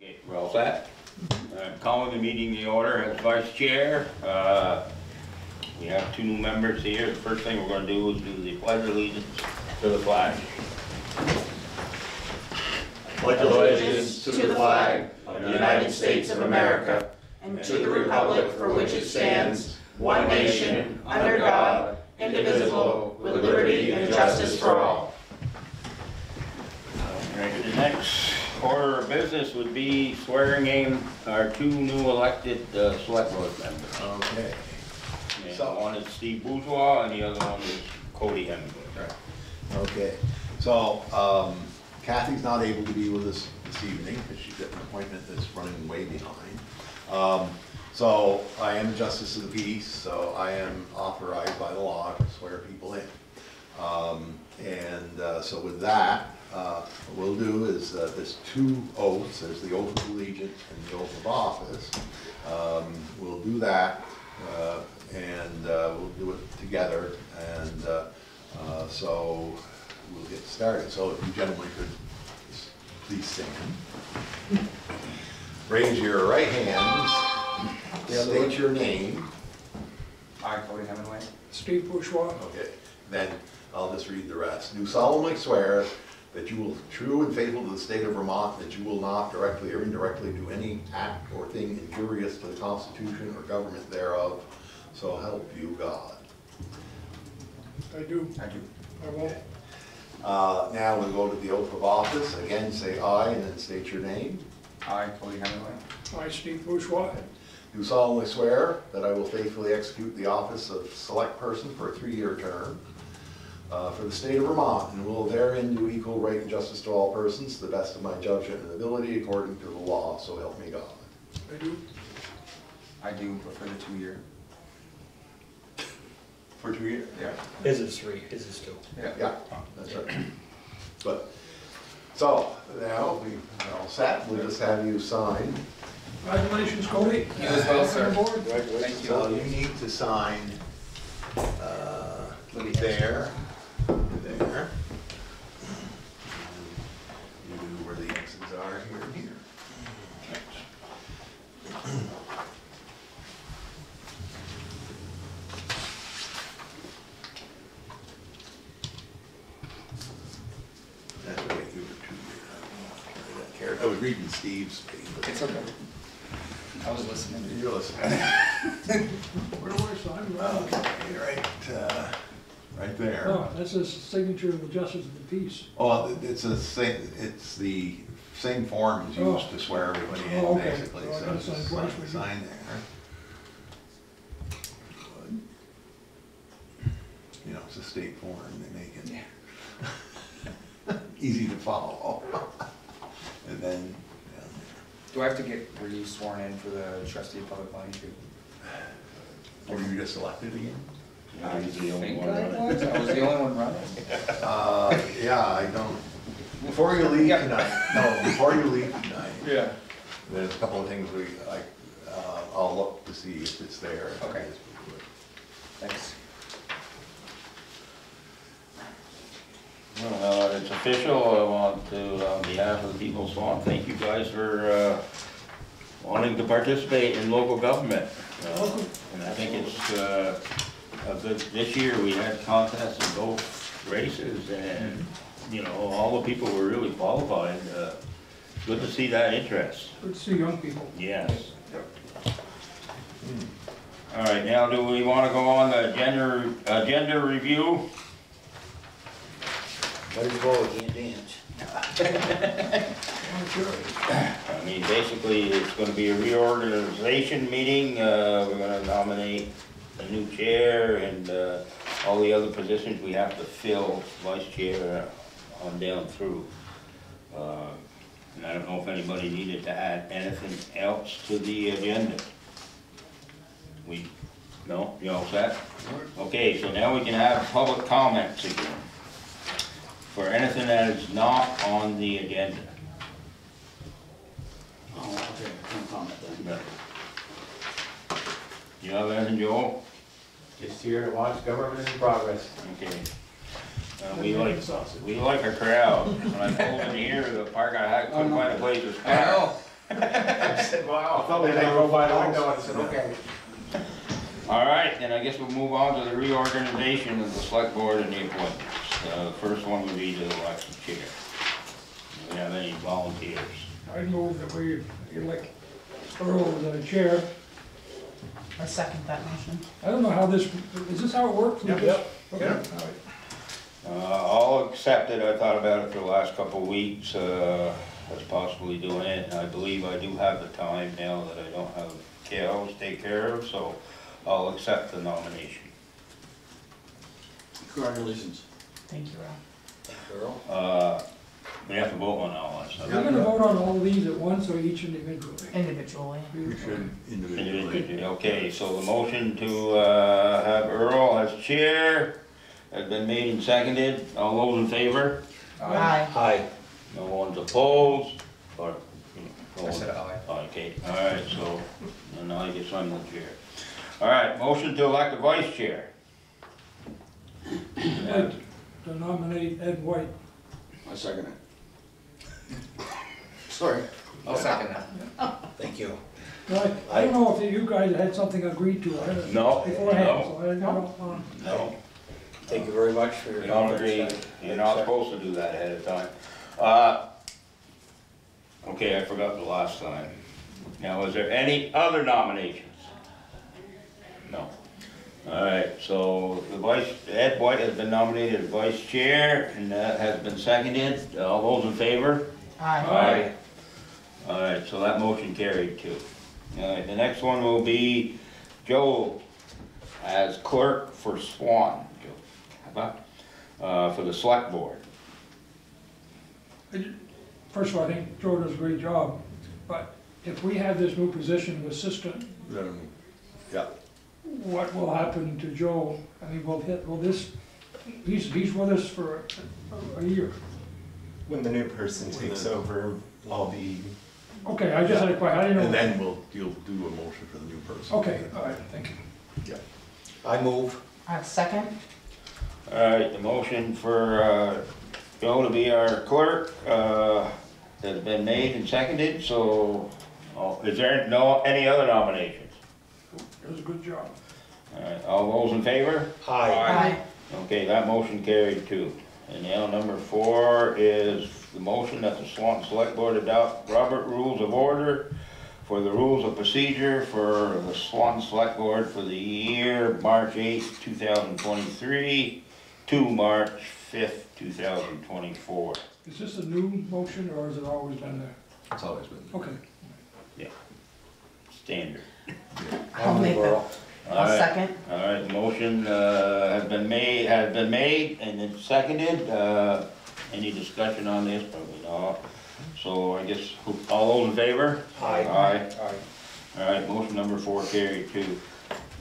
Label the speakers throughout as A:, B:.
A: Okay, we're all set. I'm calling the meeting to order as vice chair. We have two new members here. The first thing we're going to do is do the pledge of allegiance to the flag.
B: Pledge allegiance to the flag of the United States of America and to the republic for which it stands, one nation, under God, indivisible, with liberty and justice for all.
A: All right, the next order of business would be swearing in our two new elected select board members.
C: Okay.
A: And
C: So-
A: one is Steve Bourgeois and the other one is Cody Hemingway.
C: Okay. So Kathy's not able to be with us this evening because she's got an appointment that's running way behind. So I am a justice of the peace, so I am authorized by the law to swear people in. So with that, what we'll do is there's two oaths. There's the oath of allegiance and the oath of office. We'll do that and we'll do it together. And so we'll get started. So if you gentlemen could please stand. Raise your right hands. State your name.
B: I, Cody Hemingway.
D: Steve Bourgeois.
C: Okay. Then I'll just read the rest. Do solemnly swear that you will true and faithful to the state of Vermont, that you will not directly or indirectly do any act or thing injurious to the Constitution or government thereof. So help you God.
D: I do.
B: I do.
D: I won't.
C: Now we'll go to the oath of office. Again, say aye and then state your name.
B: I, Cody Hemingway.
D: I, Steve Bourgeois.
C: Do solemnly swear that I will faithfully execute the office of select person for a 3-year term for the state of Vermont, and will therein do equal right and justice to all persons to the best of my judgment and ability according to the law, so help me God.
D: I do.
B: I do, but for the 2-year.
C: For 2 years?
B: Yeah.
E: His is 3, his is 2.
C: Yeah, that's right. But, so, now we're all set, we'll just have you sign.
D: Congratulations, Cody.
B: You as well, sir.
D: On board.
B: Thank you.
C: So you need to sign there, there. You do where the X's are here and here. That's right, you were 2 years. I was reading Steve's paper.
B: It's okay. I was listening.
C: You're listening.
D: Where do I sign?
C: Okay, right there.
D: Oh, that's his signature of the Justice of the Peace.
C: Oh, it's the same form as used to swear everybody in,
D: Oh, okay.
C: basically.
D: So I
C: So
D: gotta
C: just
D: sign twice, maybe.
C: sign there. Good. You know, it's a state form, they make it easy to follow. And then down
B: Do I have to get re-sworn in for the trustee of public money too?
C: there. Were you just elected again?
A: Yeah, he's the only
B: think
A: one
B: I
A: running.
B: was. I was the only one running.
C: Yeah, I don't. Before you leave tonight, before you leave tonight,
B: Yeah.
C: there's a couple of things I'll look to see if it's there.
B: Okay. Thanks.
A: Well, it's official. I want to, on behalf of the people of Swan, thank you guys for wanting to participate in local government. And I think it's a good, this year we had contests in both races, and you know, all the people were really qualified. Good to see that interest.
D: Good to see young people.
A: Yes. All right, now do we want to go on the agenda review?
E: Might as well, we can't dance.
D: Oh, sure.
A: I mean, basically, it's gonna be a reorganization meeting. We're gonna nominate a new chair and all the other positions we have to fill, vice chair on down through. And I don't know if anybody needed to add anything else to the agenda. No, you all set? Okay, so now we can have public comments again for anything that is not on the agenda.
E: Oh, okay, no comment then.
A: No. You have anything, Joel?
E: Just here to watch government in progress.
A: Okay. We like our crowd. When I pulled in here, the park, I couldn't find a place to
B: I
A: park.
B: know.
E: I said, wow.
F: I thought we
E: And I
F: were
E: drove by the
F: gonna
E: window and I said, okay.
A: All right, then I guess we'll move on to the reorganization of the select board and the appointments. The first one would be to elect the chair. Do we have any volunteers?
D: I move that we elect Earl as the chair.
B: I second that motion.
D: I don't know how this, is this how it works?
F: Yep.
D: Okay,
F: Yep.
D: all right.
A: I'll accept it. I thought about it for the last couple of weeks, as possibly doing it. And I believe I do have the time now that I don't have cows to take care of, so I'll accept the nomination.
F: Congratulations.
B: Thank you, Earl.
E: Earl?
A: We have to vote on all that stuff.
D: We're gonna vote on all of these at once or each individually?
B: Individually.
C: We should individually.
A: Individually. Okay, so the motion to have Earl as chair has been made and seconded. All those in favor?
B: Aye.
E: Aye.
A: No one's opposed? Or,
E: I said aye.
A: Okay, all right, so, and I guess I'm the chair. All right, motion to elect a vice chair.
D: I'd like to nominate Ed White.
F: I second it. Sorry.
E: I'll second that. Thank you.
D: I don't know if you guys had something agreed to. I don't-
A: No,
D: Beforehand,
A: no.
D: so I don't know.
A: No,
E: Thank you very much for your
A: you don't
E: comments.
A: agree, you're not supposed to do that ahead of time. Okay, I forgot the last time. Now, is there any other nominations? No. All right, so Ed White has been nominated as vice chair, and that has been seconded. All those in favor?
B: Aye.
A: All right, so that motion carried too. All right, the next one will be Joe as clerk for Swan, for the select board.
D: First of all, I think Joe does a great job, but if we have this new position of assistant,
C: Yeah,
D: what will happen to Joe? I mean, will this, he's with us for a year.
G: When the new person takes over, I'll be,
D: Okay, I just had a question, I didn't know.
C: and then you'll do a motion for the new person.
D: Okay, all right, thank you.
C: Yeah.
E: I move.
B: Second?
A: All right, the motion for Joe to be our clerk has been made and seconded, so is there any other nominations?
D: Does a good job.
A: All right, all those in favor?
B: Aye.
A: Okay, that motion carried too. And now number 4 is the motion that the Swanton Selectboard adopt Robert Rules of Order for the rules of procedure for the Swanton Selectboard for the year March 8th, 2023 to March 5th, 2024.
D: Is this a new motion or has it always been there?
C: It's always been.
D: Okay.
A: Standard.
B: I'll make that.
A: All
B: I'll
A: right.
B: second.
A: All right, the motion has been made and then seconded. Any discussion on this? Probably not. So I guess, all those in favor?
E: Aye.
A: Aye.
E: Aye.
A: All right, motion number 4 carried too.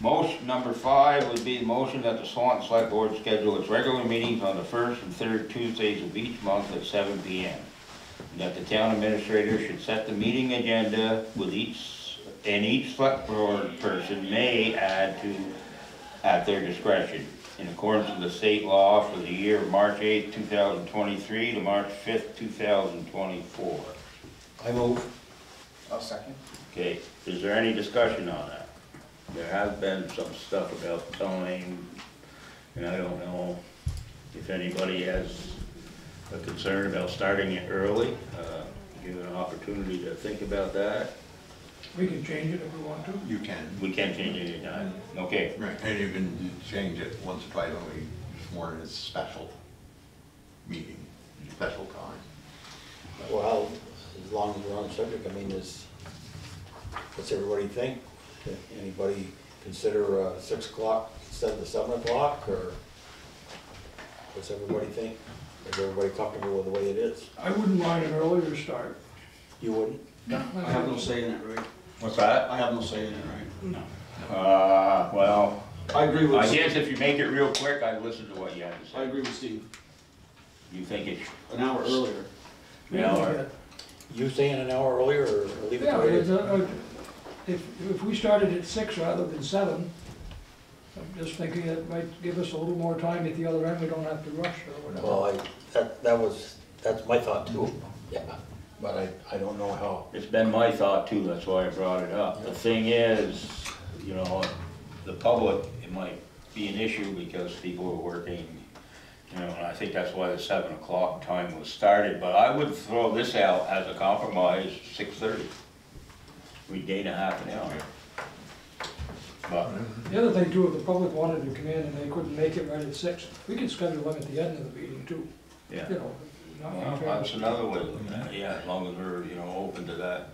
A: Motion number 5 would be the motion that the Swanton Select Board schedule its regular meetings on the first and third Tuesdays of each month at 7 p.m. That the town administrator should set the meeting agenda with each select board person may add to at their discretion in accordance with the state law for the year of March 8th, 2023 to March 5th, 2024.
E: I move. I'll second.
A: Okay, is there any discussion on that? There has been some stuff about zoning, and I don't know if anybody has a concern about starting it early. Give it an opportunity to think about that.
D: We can change it if we want to.
C: You can.
A: We can change it anytime. Okay,
C: Right, and you can change it once or twice when we sworn as special meeting, special time.
E: Well, as long as we're on the subject, I mean, what's everybody think? Anybody consider 6 o'clock instead of the 7 o'clock, or what's everybody think? Is everybody comfortable with the way it is?
D: I wouldn't mind an earlier start.
E: You wouldn't?
F: I have no say in it, right?
A: what's that?
F: I have no say in it, right?
A: Well,
F: I agree with
A: I
F: Steve.
A: guess if you make it real quick, I'd listen to what you have to
F: I
A: say.
F: agree with Steve.
A: You think it's
F: An hour earlier.
A: an hour?
E: You saying an hour earlier, or leave it
D: Yeah,
E: the way it is?
D: if we started at 6 rather than 7, I'm just thinking it might give us a little more time at the other end, we don't have to rush or whatever.
E: Well, that's my thought too, yeah. but I don't know how.
A: It's been my thought too, that's why I brought it up. The thing is, you know, the public, it might be an issue because people are working, you know, and I think that's why the 7 o'clock time was started, but I would throw this out as a compromise, 6:30. We gain a half an hour. But,
D: The other thing too, if the public wanted to come in and they couldn't make it right at 6, we could schedule them at the end of the meeting too.
A: yeah.
D: You know, not
A: Well, that's another way of looking at it, yeah, as long as we're, you know, open to that.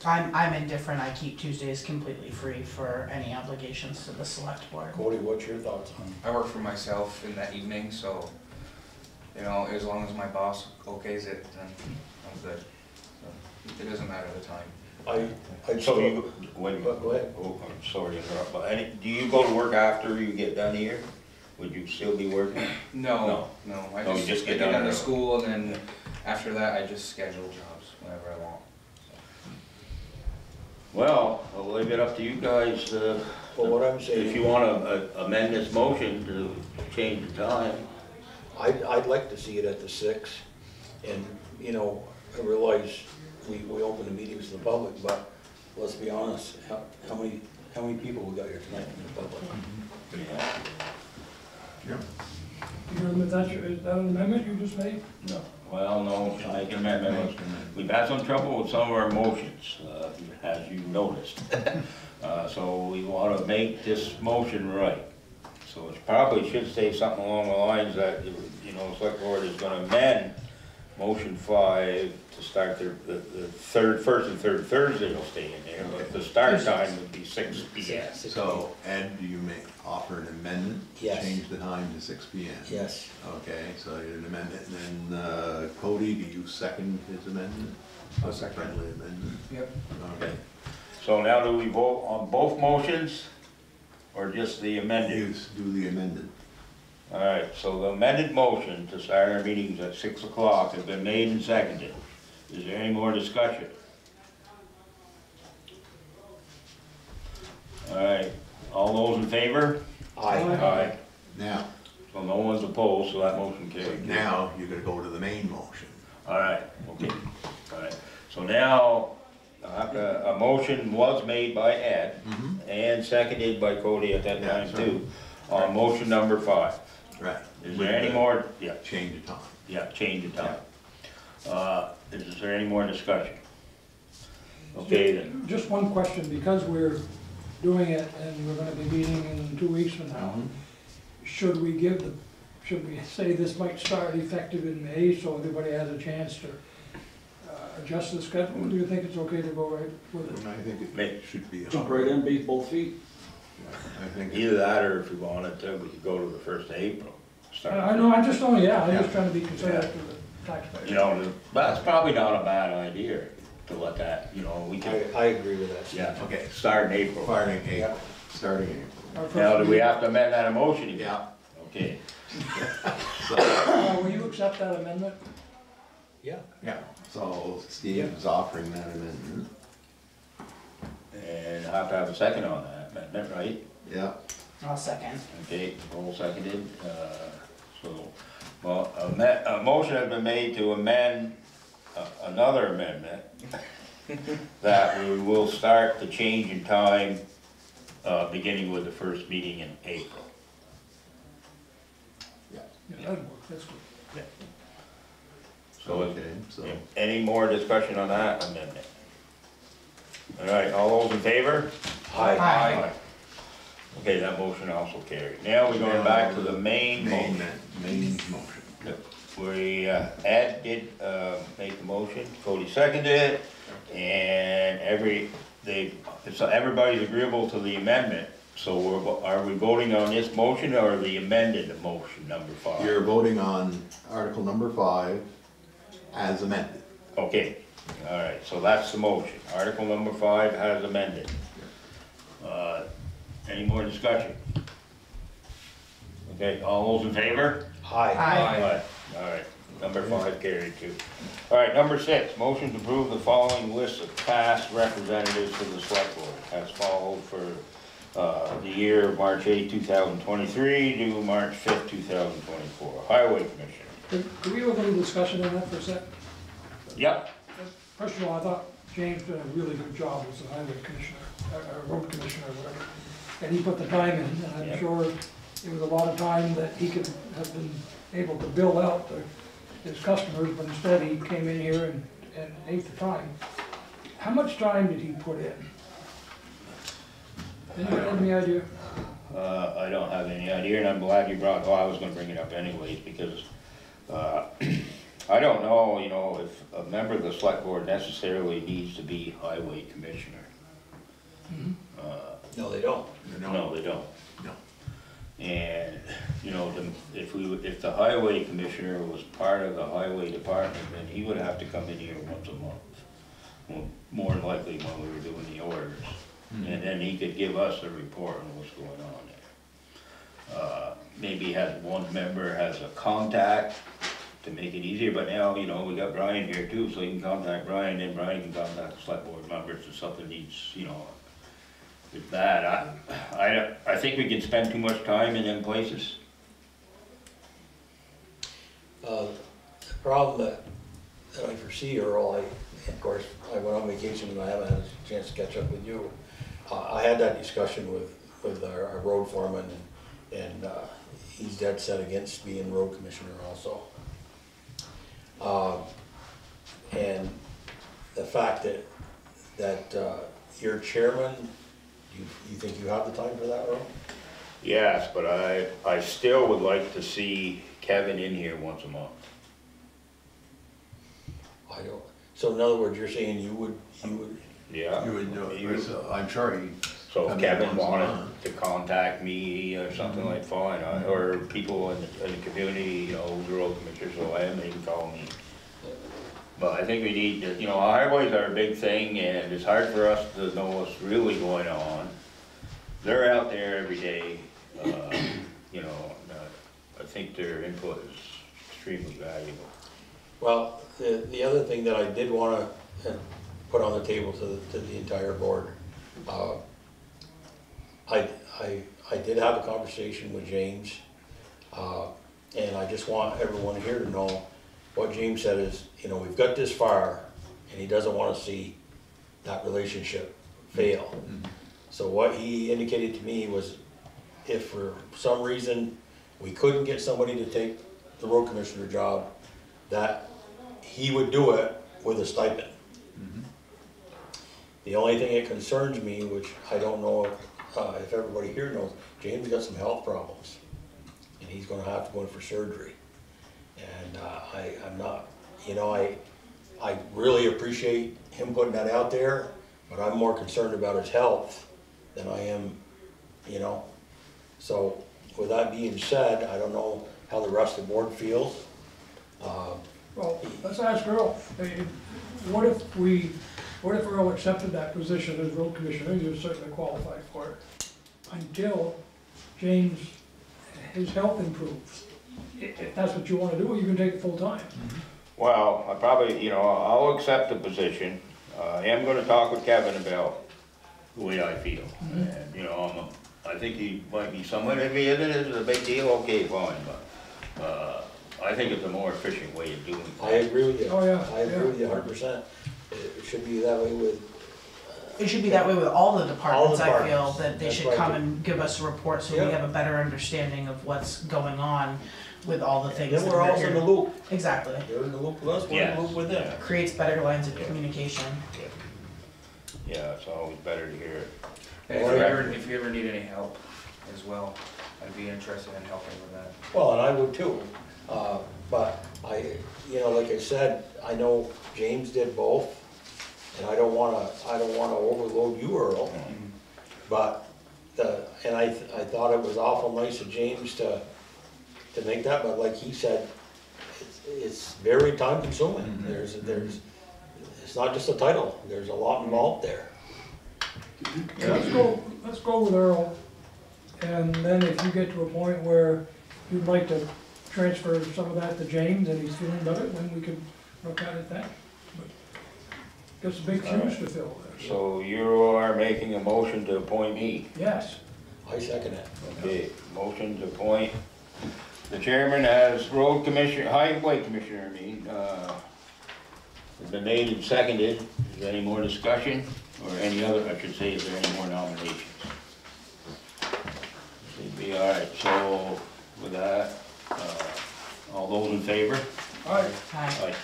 B: I'm indifferent, I keep Tuesdays completely free for any obligations to the select board.
E: Cody, what's your thoughts on?
H: I work for myself in the evening, so, you know, as long as my boss okays it, then I'm good. So, it doesn't matter the time.
E: I
A: So you, wait a minute.
E: Go ahead.
A: Oh, I'm sorry to interrupt, but do you go to work after you get done here? Would you still be working?
H: No. I
A: No, you
H: just
A: just
H: get
A: get
H: out
A: done
H: of
A: early.
H: school, and then after that, I just schedule jobs whenever I want.
A: Well, I'll leave it up to you guys,
E: Well, what I'm saying.
A: if you wanna amend this motion to change the time.
E: I'd like to see it at the 6, and, you know, I realize we open the meetings to the public, but let's be honest, how many people we got here tonight from the public?
C: Yep.
D: is that an amendment you just made?
A: No. Well, no, to make an amendment, we've had some trouble with some of our motions, as you noticed. So we wanna make this motion right. So it probably should say something along the lines that, you know, the select board is gonna amend motion 5 to start the first and third Thursday will stay in there, but the start time would be 6 p.m.
C: So, Ed, do you offer an amendment? to
E: Yes.
C: Change the time to 6 p.m.?
E: Yes.
C: Okay, so you're an amendment, and then Cody, do you second his amendment?
F: I'll second.
C: Friendly amendment?
F: Yep.
C: Okay.
A: So now do we vote on both motions, or just the amended?
C: You do the amended.
A: All right, so the amended motion to start our meetings at 6 o'clock has been made and seconded. Is there any more discussion? All right, all those in favor?
E: Aye.
C: Now,
A: So no one's opposed, so that motion carried.
C: now you're gonna go to the main motion.
A: All right, okay, all right. So now, a motion was made by Ed and seconded by Cody at that
C: Yeah,
A: time
C: that's right.
A: too, on motion number 5.
C: Right.
A: Is there any more? Yeah.
C: Change of time.
A: Yeah, change the time. Is there any more discussion? Okay, then,
D: Just one question, because we're doing it and we're gonna be meeting in 2 weeks from now, should we say this might start effective in May, so everybody has a chance to adjust the schedule? Do you think it's okay to go right with it?
C: I think
A: May-
C: it should be.
F: Jump right in, beat both feet.
C: I think.
A: either that, or if we wanted to, we could go to the 1st of April. Start.
D: I know, I'm just only, yeah, I'm
C: Yeah.
D: just trying to be considerate to the taxpayers.
A: You know, that's probably not a bad idea to let that, you know, we can,
E: I agree with that.
A: yeah,
C: Okay.
A: start in April.
C: Starting April, starting April.
D: Our first
A: Now, do we
D: meeting-
A: have to amend that motion again?
C: Yeah.
A: Okay,
C: So,
D: Will you accept that amendment?
E: Yeah.
C: yeah, so Steve is offering that amendment.
A: and I have to have a second on that amendment, right?
C: Yeah,
B: I'll second.
A: Okay, all seconded, so, well, a motion has been made to amend another amendment that we will start the change in time, beginning with the first meeting in April.
D: Yeah, that'd work, that's good.
A: So,
C: okay, so,
A: any more discussion on that amendment? All right, all those in favor?
B: Aye.
A: Okay, that motion also carried. Now we're going back to the main motion.
C: main motion.
A: We, Ed did, make the motion, Cody seconded it, and so everybody's agreeable to the amendment. So are we voting on this motion or the amended motion, number 5?
C: You're voting on article number 5 as amended.
A: Okay, all right, so that's the motion. Article number 5 has amended. Any more discussion? Okay, all those in favor?
E: Aye.
B: Aye.
A: All right, number 5 carried too. All right, number 6, motion to approve the following list of past representatives to the select board as followed for the year of March 8, 2023 to March 5, 2024. Highway Commissioner.
D: Could we have a little discussion on that for a sec?
A: Yep,
D: First of all, I thought James did a really good job as the highway commissioner, road commissioner, or whatever. And he put the time in, and I'm
A: Yep.
D: sure it was a lot of time that he could have been able to bill out to his customers, but instead he came in here and ate the time. How much time did he put in? Anybody have any idea?
A: I don't have any idea, and I'm glad you brought, I was gonna bring it up anyways, because, I don't know, you know, if a member of the select board necessarily needs to be highway commissioner.
E: No, they don't.
A: No, they don't.
C: No.
A: And, you know, if the highway commissioner was part of the highway department, then he would have to come in here once a month. Well, more than likely when we were doing the orders. And then he could give us a report on what's going on there. Maybe has one member has a contact to make it easier, but now, you know, we got Brian here too, so he can contact Brian, and Brian can contact the select board members if something needs, you know, with that. I think we can spend too much time in them places.
E: The problem that I foresee, Earl, of course, I went on vacation and I haven't had a chance to catch up with you. I had that discussion with our road foreman, and he's dead set against being road commissioner also. And the fact that you're chairman, you think you have the time for that, Earl?
A: Yes, but I still would like to see Kevin in here once a month.
E: I don't. So in other words, you're saying you would.
A: Yeah.
C: You would do it, so I'm sure he.
A: So if Kevin
C: once a
A: wanted
C: month.
A: to contact me or something like fine, or people in the community, you know, the road commissioners, so they can call me. But I think we need to, you know, highways are a big thing, and it's hard for us to know what's really going on. They're out there every day, you know, I think their input is extremely valuable.
E: Well, the other thing that I did want to put on the table to the entire board, I did have a conversation with James, and I just want everyone here to know what James said is, you know, we've got this far, and he doesn't want to see that relationship fail. So what he indicated to me was, if for some reason we couldn't get somebody to take the road commissioner job, that he would do it with a stipend. The only thing that concerns me, which I don't know if everybody here knows, James got some health problems, and he's gonna have to go in for surgery. And I'm not, you know, I really appreciate him putting that out there, but I'm more concerned about his health than I am, you know. So with that being said, I don't know how the rest of the board feels.
D: Well, let's ask Earl, what if Earl accepted that position as road commissioner? You're certainly qualified for it, until James, his health improves. If that's what you want to do, you can take it full time.
A: Well, I probably, you know, I'll accept the position. I am gonna talk with Kevin about the way I feel. And, you know, I think he might be somewhat, if it is a big deal, okay, fine, but, I think it's a more efficient way of doing things.
E: I agree with you.
D: Oh, yeah,
E: I agree with you 100%. It should be that way with.
B: It should be that way with all the departments, I feel,
E: departments.
B: that they
E: That's
B: should
E: right.
B: come and give us a report so
E: Yeah.
B: we have a better understanding of what's going on with all the things
E: Then
B: that
E: we're
B: we're
E: also in the
B: here.
E: loop.
B: Exactly.
E: They're in the loop with us, we're in the loop with them.
B: Creates better lines of communication.
A: Yeah, it's always better to hear it.
H: If you ever need any help as well, I'd be interested in helping with that.
E: Well, and I would too. But you know, like I said, I know James did both, and I don't wanna overload you, Earl. But I thought it was awful nice of James to make that, but like he said, it's very time consuming. It's not just a title, there's a lot involved there.
D: Let's go with Earl, and then if you get to a point where you'd like to transfer some of that to James and he's feeling better, then we could look at it then. But there's some big shoes to fill there.
A: So you are making a motion to appoint me?
D: Yes,
E: I second it.
A: Okay, motion to appoint the chairman as road commissioner, highway commissioner, It's been made and seconded. Is there any more discussion? Or any other, I should say, is there any more nominations? Seems to be all right. So with that, all those in favor?
D: All right,
B: Aye.
A: Aye.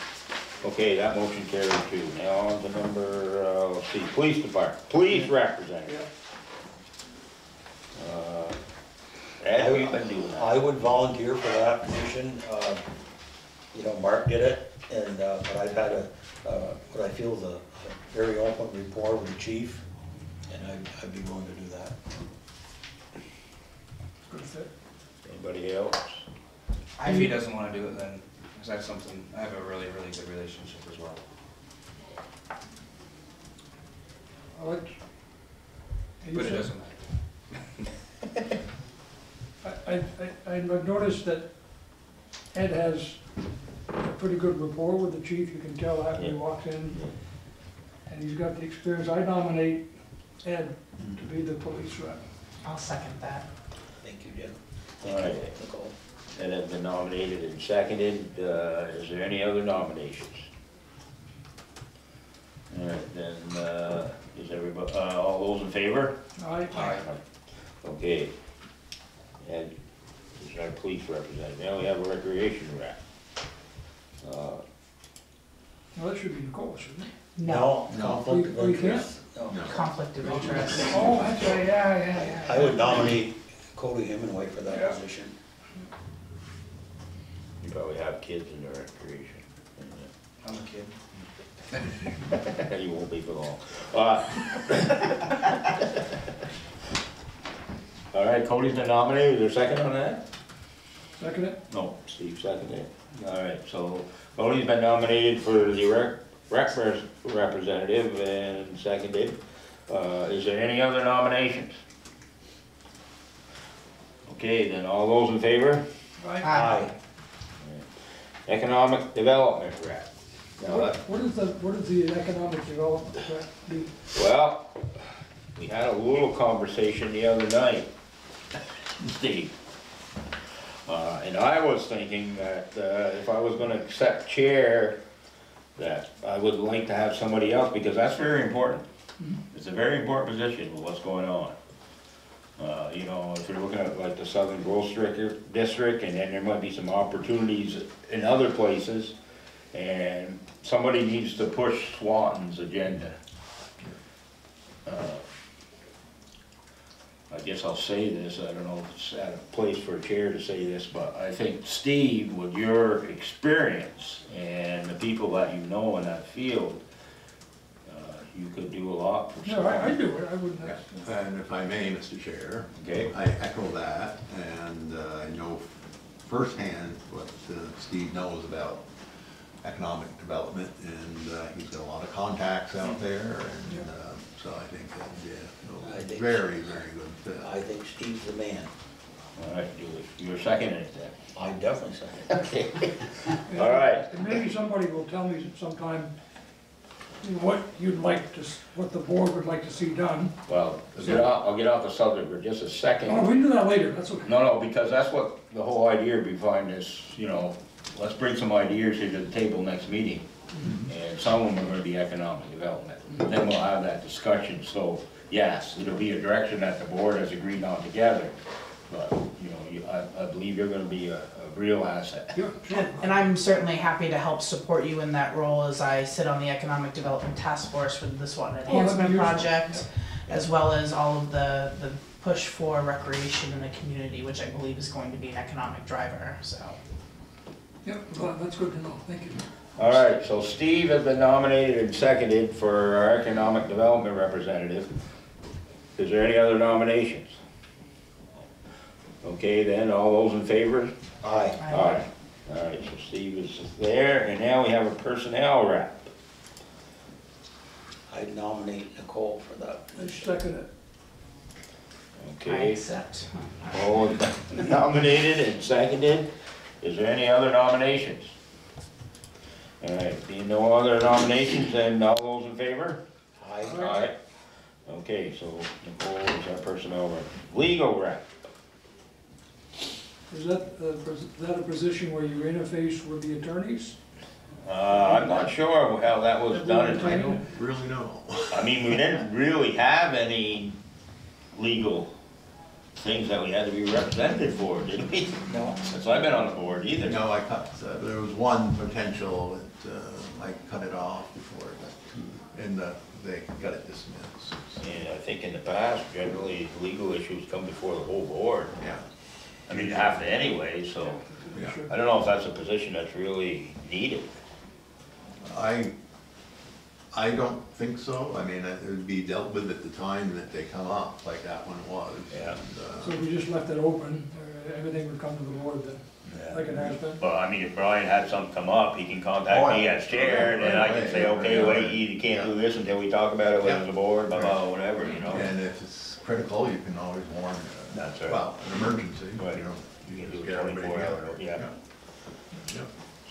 A: Okay, that motion carried too. Now on to number, let's see, police department, police representative. Ed, we've been doing that.
E: I would volunteer for that position. You know, Mark did it, and, but I've had what I feel is a very open rapport with the chief, and I'd be willing to do that.
D: good fit.
A: Anybody else?
H: If he doesn't wanna do it, then, cause that's something, I have a really, really good relationship as well.
D: I like. you
H: But it
D: said-
H: doesn't matter.
D: I've noticed that Ed has a pretty good rapport with the chief, you can tell that when he
A: Yeah.
D: walks in. And he's got the experience, I nominate Ed to be the police rep.
B: I'll second that.
E: Thank you, Jim.
A: All right.
E: Nicole.
A: Ed has been nominated and seconded. Is there any other nominations? All right, then, is everybody, all those in favor?
D: Aye.
H: Aye.
A: Okay. Ed is our police representative. Now we have a recreation rep.
D: Well, that should be Nicole, shouldn't it?
B: No,
E: Conflict of
D: We can't?
E: interest. No.
B: conflict of interest.
D: Oh, that's right, yeah.
E: I would nominate Cody Hemingway for that
D: Yeah.
E: position.
A: You probably have kids in the recreation.
H: I'm a kid.
A: You won't be for long. All right, Cody's been nominated. Is there a second on that?
D: Second it?
A: No, Steve seconded it. All right, so Cody's been nominated for the representative and seconded. Is there any other nominations? Okay, then all those in favor?
B: Aye.
A: Economic development rep. Now that,
D: What is the economic development rep do?
A: well, we had a little conversation the other night, Steve. And I was thinking that if I was gonna accept chair, that I would like to have somebody else, because that's very important. It's a very important position with what's going on. You know, if you're looking at like the Southern Growth District, and then there might be some opportunities in other places, and somebody needs to push Swanton's agenda. I guess I'll say this, I don't know if it's at a place for a chair to say this, but I think Steve, with your experience and the people that you know in that field, you could do a lot for
D: No,
A: Swanton.
D: I do it, I wouldn't.
C: And if I may, Mr. Chair,
A: Okay.
C: I echo that, and I know firsthand what Steve knows about economic development, and he's got a lot of contacts out there, and so I think that,
E: I think so.
C: very, very good fit.
E: I think Steve's the man.
A: All right, you're seconding it then.
E: I definitely second.
A: Okay. All right.
D: And maybe somebody will tell me sometime what you'd like to, what the board would like to see done.
A: Well, I'll get off the subject for just a second.
D: Oh, we can do that later, that's okay.
A: No, because that's what the whole idea behind this, you know, let's bring some ideas here to the table next meeting. And some of them are gonna be economic development. Then we'll have that discussion, so yes, it'll be a direction that the board has agreed on together. But, you know, I believe you're gonna be a real asset.
D: Yeah, sure.
B: And I'm certainly happy to help support you in that role as I sit on the Economic Development Task Force for the Swanton
D: that'd be
B: Enhancement
D: useful.
B: Project, as well as all of the push for recreation in the community, which I believe is going to be an economic driver, so.
D: Yeah, well, that's good to know, thank you.
A: All right, so Steve has been nominated and seconded for our economic development representative. Is there any other nominations? Okay, then, all those in favor?
E: Aye.
A: Aye. All right, so Steve is there, and now we have a personnel rep.
E: I'd nominate Nicole for that
D: I
E: position.
D: second it.
B: I
A: Okay,
B: accept.
A: all nominated and seconded. Is there any other nominations? All right, being no other nominations, then all those in favor?
E: Aye.
A: Aye. Okay, so Nicole is our personnel rep. Legal rep.
D: Is that a position where you interface with the attorneys?
A: I'm not sure how that was done.
C: I don't really know.
A: I mean, we didn't really have any legal things that we had to be represented for, did we?
E: No.
A: Since I've been on the board either.
C: No, I cut, there was one potential that, I cut it off before it got too, and they got it dismissed.
A: And I think in the past, generally, legal issues come before the whole board.
C: Yeah,
A: I mean, you have to anyway, so
C: yeah.
A: I don't know if that's a position that's really needed.
C: I don't think so. I mean, it would be dealt with at the time that they come up, like that one was.
A: Yeah.
C: And,
D: So if we just left it open, everything would come to the board then, like it has been?
A: But I mean, if Brian had something come up, he can contact me as chair, and then I can say, okay, wait, you can't do this until we talk about it with the board, blah, blah, whatever, you know?
C: And if it's critical, you can always warn,
A: That's right.
C: well, an emergency,
A: Right.
C: you know.
A: You can
C: just
A: do
C: get everybody
A: 24
C: together.
A: hours, yeah.
C: Yeah.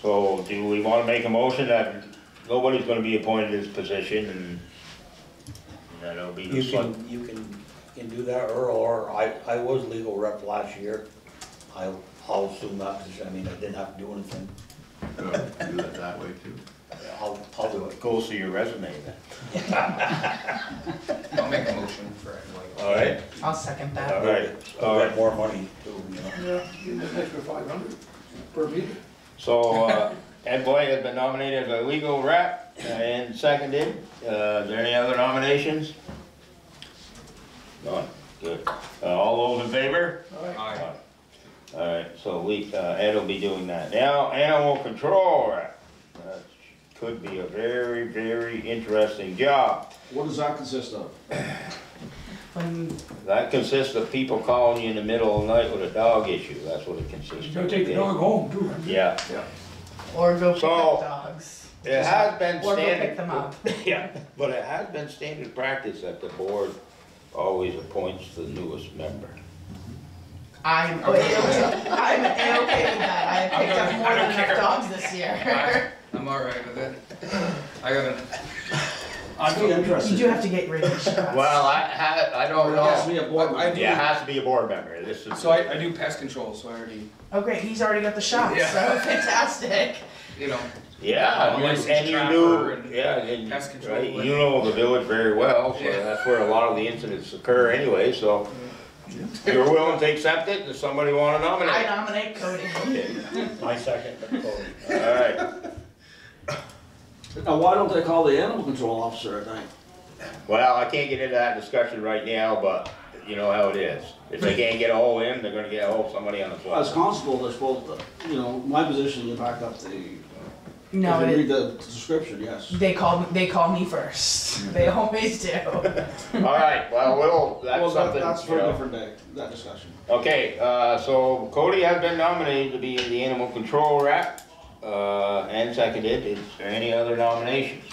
A: So do we wanna make a motion that nobody's gonna be appointed to this position, and that'll be the
E: You
A: select?
E: can do that, Earl, or I was legal rep last year. I'll assume that position, I mean, I didn't have to do anything.
C: Do it that way too.
E: I'll do it.
A: Goes to your resume then.
H: I'll make a motion for it, like.
A: All right,
B: I'll second that.
A: all right, all
E: I'll
A: right.
E: get more money too, you know.
D: Yeah, give them an extra 500 per meeting.
A: So, Ed Boyd has been nominated as a legal rep and seconded. Is there any other nominations? None, good. All those in favor?
D: All right.
H: Aye.
A: All right, so Ed will be doing that. Now, animal control rep. That could be a very, very interesting job.
F: What does that consist of?
B: When,
A: That consists of people calling you in the middle of the night with a dog issue. That's what it consists
D: You
A: of.
D: gotta take the dog home too. right?
A: Yeah.
B: or go pick
A: So-
B: up dogs.
A: It has been
B: Or go
A: standard.
B: pick them up.
A: Yeah, but it has been standard practice that the board always appoints the newest member.
B: I'm A-okay with that. I have picked up more
H: I don't
B: than enough
H: care.
B: dogs this year.
H: I'm alright with it. I gotta,
F: I'd be
B: You
F: interested.
B: do have to get rid of the grass.
A: Well, I don't
F: It has to
A: know.
F: be a board
H: I
F: member.
H: do-
A: Yeah, it has to be a board member. This is.
H: so I do pest control, so I already,
B: Okay, he's already got the shot,
H: Yeah.
B: so fantastic.
H: you know,
A: Yeah,
H: I'm a
A: you-
H: licensed
A: and you
H: trapper
A: do,
H: and
A: yeah, and,
H: pest control,
A: right,
H: but-
A: you know the village very well, so
H: Yeah.
A: that's where a lot of the incidents occur anyway, so. You're willing to accept it? Does somebody wanna
B: I
A: nominate?
B: nominate Cody.
E: My second, Cody.
A: Alright,
F: Now, why don't they call the animal control officer, I think?
A: well, I can't get into that discussion right now, but you know how it is. If they can't get a hold of him, they're gonna get a hold of somebody on the
F: As
A: phone.
F: constable, they're supposed to, you know, my position, you back up the,
B: No,
F: if you read
B: it,
F: the description, yes.
B: they call me first. They always do.
A: Alright, well, that's
F: Well,
A: something,
F: that's
A: you
F: for a
A: know.
F: different day, that discussion.
A: Okay, so Cody has been nominated to be the animal control rep, and seconded. Is there any other nominations?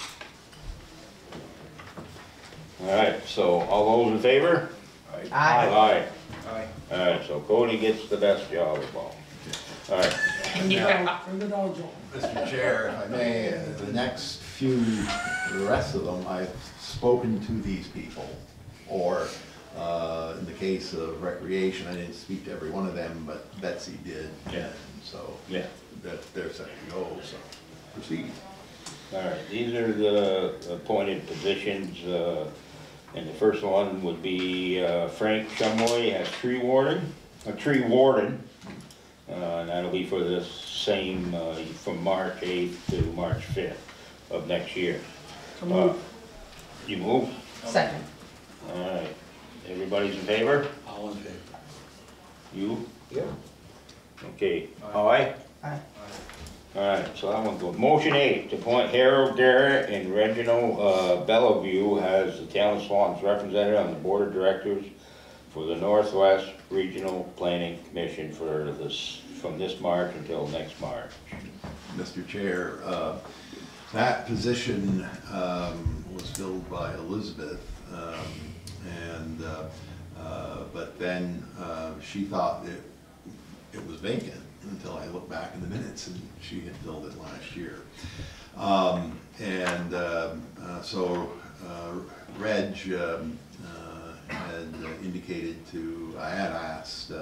A: Alright, so all those in favor?
B: Aye.
A: Aye.
H: I,
A: Alright, so Cody gets the best job of all. Alright,
B: And you go,
D: Bring the dogs home.
C: Mr. Chair, if I may, the next few, the rest of them, I've spoken to these people. Or, in the case of recreation, I didn't speak to every one of them, but Betsy did.
A: Yeah.
C: And so,
A: yeah,
C: that, they're set to go, so proceed.
A: alright, these are the appointed positions, and the first one would be Frank Shumway as tree warden, and that'll be for the same, from March 8th to March 5th of next year.
D: So move.
A: You move?
B: second.
A: Alright, everybody's in favor?
E: All in favor?
A: You?
E: Yeah.
A: Okay, aye?
B: Aye.
A: Alright, so that one goes. Motion 8, to appoint Harold Garrett and Reginald Bellevue as the town of Swanton's representative on the board of directors for the Northwest Regional Planning Commission for this, from this March until next March.
C: Mr. Chair, that position was filled by Elizabeth, but then she thought it was vacant until I looked back in the minutes, and she had filled it last year. So Reg had indicated to, I had asked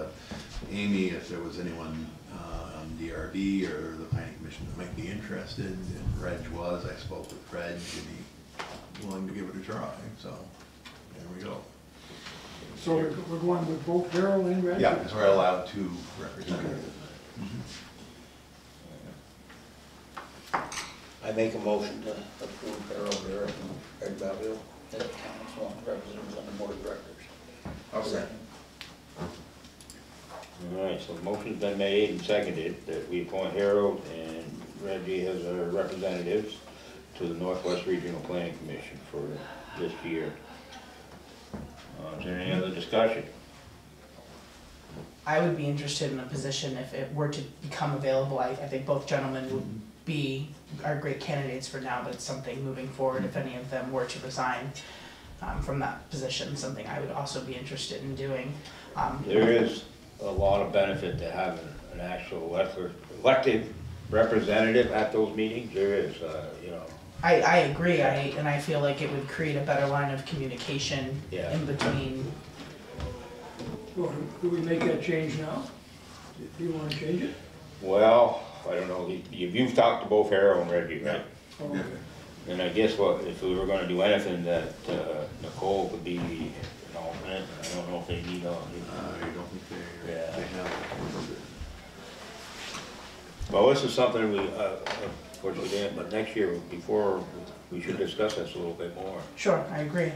C: Amy if there was anyone on DRB or the planning commission that might be interested, and Reg was, I spoke with Reg, and he's willing to give it a try, so there we go.
D: So we're going with both Harold and Reggie?
C: Yeah, because we're allowed two representatives.
E: I make a motion to approve Harold Garrett and Ed Belleville as town of Swanton representatives on the board of directors.
H: I'll second.
A: All right, so the motion's been made and seconded that we appoint Harold and Reggie as our representatives to the Northwest Regional Planning Commission for this year. Is there any other discussion?
B: I would be interested in a position if it were to become available. I think both gentlemen would are great candidates for now, but it's something moving forward, if any of them were to resign from that position, something I would also be interested in doing.
A: There is a lot of benefit to having an actual elected representative at those meetings. There is, you know.
B: I agree, and I feel like it would create a better line of communication in between.
D: Well, do we make that change now? Do you want to change it?
A: Well, I don't know, you've talked to both Harold and Reggie, right?
D: Oh, okay.
A: And I guess if we were gonna do anything, that Nicole could be an alternate. I don't know if they need on.
C: I don't think they have.
A: Well, this is something we, of course we didn't, but next year, before, we should discuss this a little bit more.
B: Sure, I agree.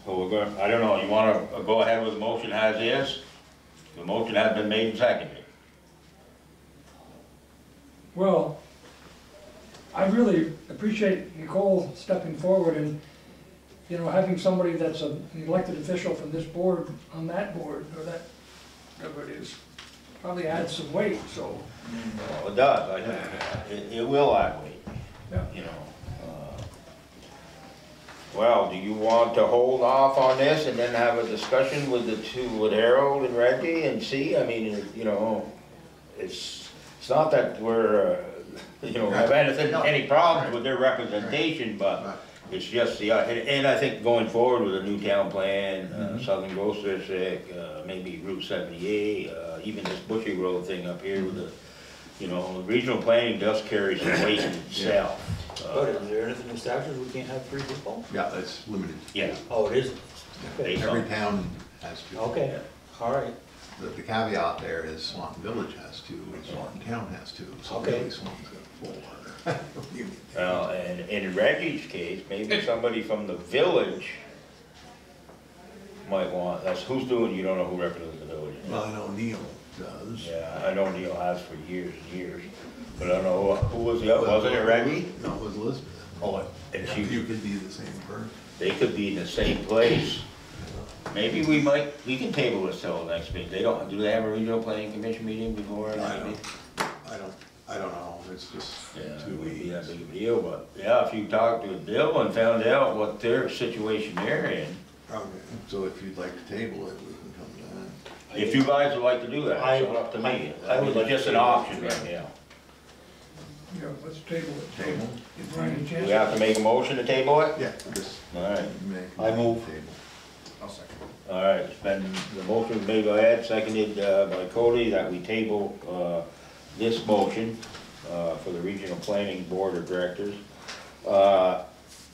A: So we're going, I don't know, you wanna go ahead with the motion as is? The motion has been made and seconded.
D: Well, I really appreciate Nicole stepping forward and, you know, having somebody that's an elected official from this board on that board, or that, whatever it is, probably adds some weight, so.
A: Well, it does, I think, it will add weight,
D: Yeah.
A: you know. Well, do you want to hold off on this and then have a discussion with with Harold and Reggie and see? I mean, you know, it's not that we're, you know, have any problems with their representation, but it's just and I think going forward with a new town plan, Southern Growth District, maybe Route 78, even this Bushy Road thing up here with the, you know, regional planning does carry some weight in itself.
E: But is there anything in statutes we can't have 3 people?
C: Yeah, it's limited.
A: Yeah.
E: Oh, it is?
A: Based
C: Every
A: on-
C: town has to.
E: Okay, all right.
C: The caveat there is Swanton Village has 2, and Swanton Town has 2, so
E: Okay.
C: really Swanton's got 4.
A: Well, and in Reggie's case, maybe somebody from the village might want, who's doing, you don't know who represents the village.
C: Well, I know Neil does.
A: Yeah, I know Neil has for years and years, but I don't know, who was the other, wasn't it Reggie?
C: No, it was Elizabeth.
A: Oh, and she,
C: You could be the same person.
A: they could be in the same place. Maybe we can table this till the next meeting. Do they have a regional planning commission meeting before?
C: I don't know, it's just
A: Yeah,
C: 2
A: it wouldn't be that
C: weeks.
A: big of a deal, but yeah, if you talked to Bill and found out what their situation they're in,
C: Okay, so if you'd like to table it, we can come to that.
A: if you guys would like to do that, it's up to me.
E: I would like
A: It's just
E: to
A: an
E: table it.
A: option right now.
D: Yeah, let's table it.
C: Table?
D: Give Brian a chance.
A: We have to make a motion to table it?
C: Yeah, just
A: All right,
C: make.
E: I move.
C: Table.
H: I'll second.
A: all right, it's been, the motion made by Ed, seconded by Cody, that we table this motion for the Regional Planning Board of Directors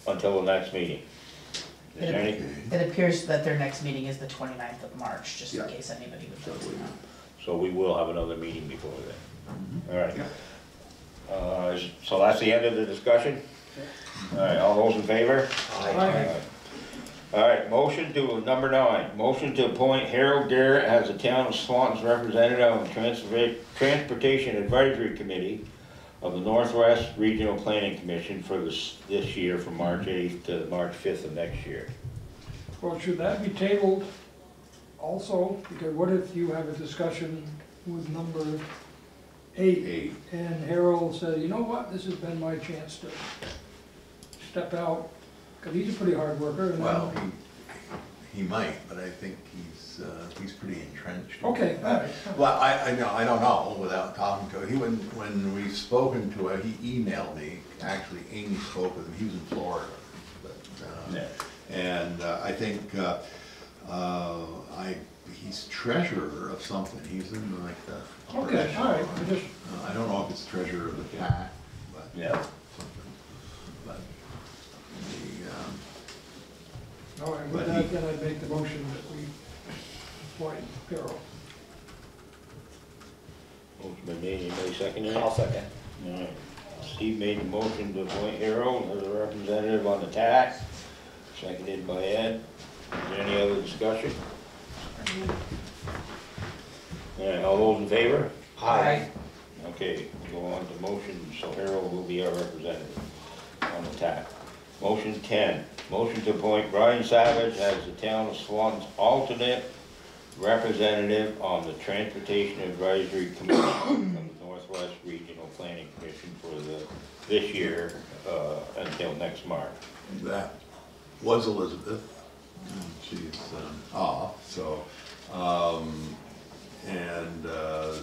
A: until the next meeting. Is there any?
B: It appears that their next meeting is the 29th of March, just in
C: Yeah.
B: case anybody would like to know.
A: So we will have another meeting before then. All right. So that's the end of the discussion? All right, all those in favor?
D: Aye.
A: All right, motion to, number 9, motion to appoint Harold Garrett as the town of Swanton's representative on the Transportation Advisory Committee of the Northwest Regional Planning Commission for this year, from March 8th to March 5th of next year.
D: Well, should that be tabled also? Because what if you have a discussion with number 8, and Harold says, you know what, this has been my chance to step out, because he's a pretty hard worker. And
C: Well, he might, but I think he's pretty entrenched.
D: Okay, all right.
C: Well, I don't know without talking to him. When we've spoken to him, he emailed me. Actually, Amy spoke with him. He was in Florida, but
A: Yeah.
C: and I think he's treasurer of something, he's in like the. upper
D: Okay, all right,
C: echelon.
D: I just,
C: I don't know if it's treasurer of the TAC, but.
A: Yeah.
C: Something, but
D: all right,
C: But
D: with that, then I'd make the motion that we appoint Carol.
A: Motion been made, anybody second it?
E: I'll second.
A: All right. Steve made the motion to appoint Harold as a representative on the TAC, seconded by Ed. Is there any other discussion? All right, all those in favor?
E: Aye.
A: Okay, go on to motion, so Harold will be our representative on the TAC. Motion 10, motion to appoint Brian Savage as the town of Swanton's alternate representative on the Transportation Advisory Committee of the Northwest Regional Planning Commission for this year, until next March.
C: that was Elizabeth, she's off, so,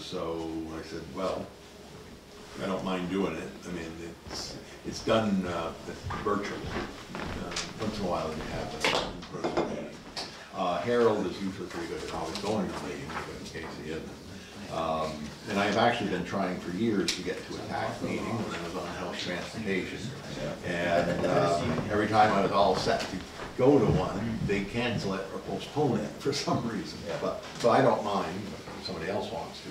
C: so I said, well, I don't mind doing it. I mean, it's done virtually. Once in a while you have a in-person meeting. Harold is usually pretty good at always going to meetings, but in case he isn't. And I've actually been trying for years to get to a TAC meeting when I was on health transportation. And every time I was all set to go to one, they cancel it or postpone it for some reason. But, so I don't mind if somebody else wants to.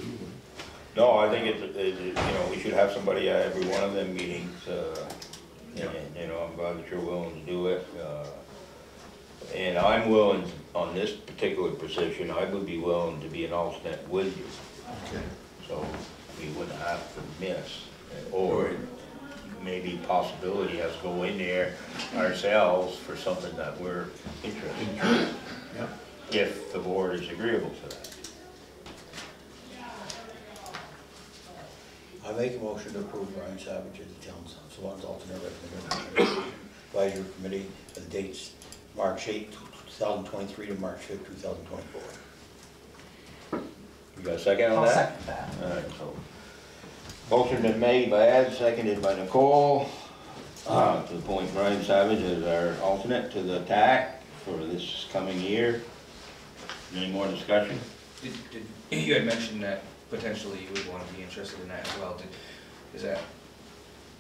A: No, I think you know, we should have somebody at every one of them meetings, and, you know, I'm glad that you're willing to do it. And I'm willing, on this particular position, I would be willing to be an alternate with you.
C: Okay.
A: So we wouldn't have to miss, or maybe possibility has to go in there ourselves for something that we're interested in.
C: Yep.
A: If the board is agreeable to that.
E: I make a motion to approve Brian Savage as the town's Swan's alternate representative advisory committee for the dates March 8, 2023 to March 5, 2024.
A: You got a second on
B: I'll
A: that?
B: second that.
A: All right, so, motion been made by Ed, seconded by Nicole, to appoint Brian Savage as our alternate to the TAC for this coming year. Any more discussion?
H: You had mentioned that potentially you would want to be interested in that as well.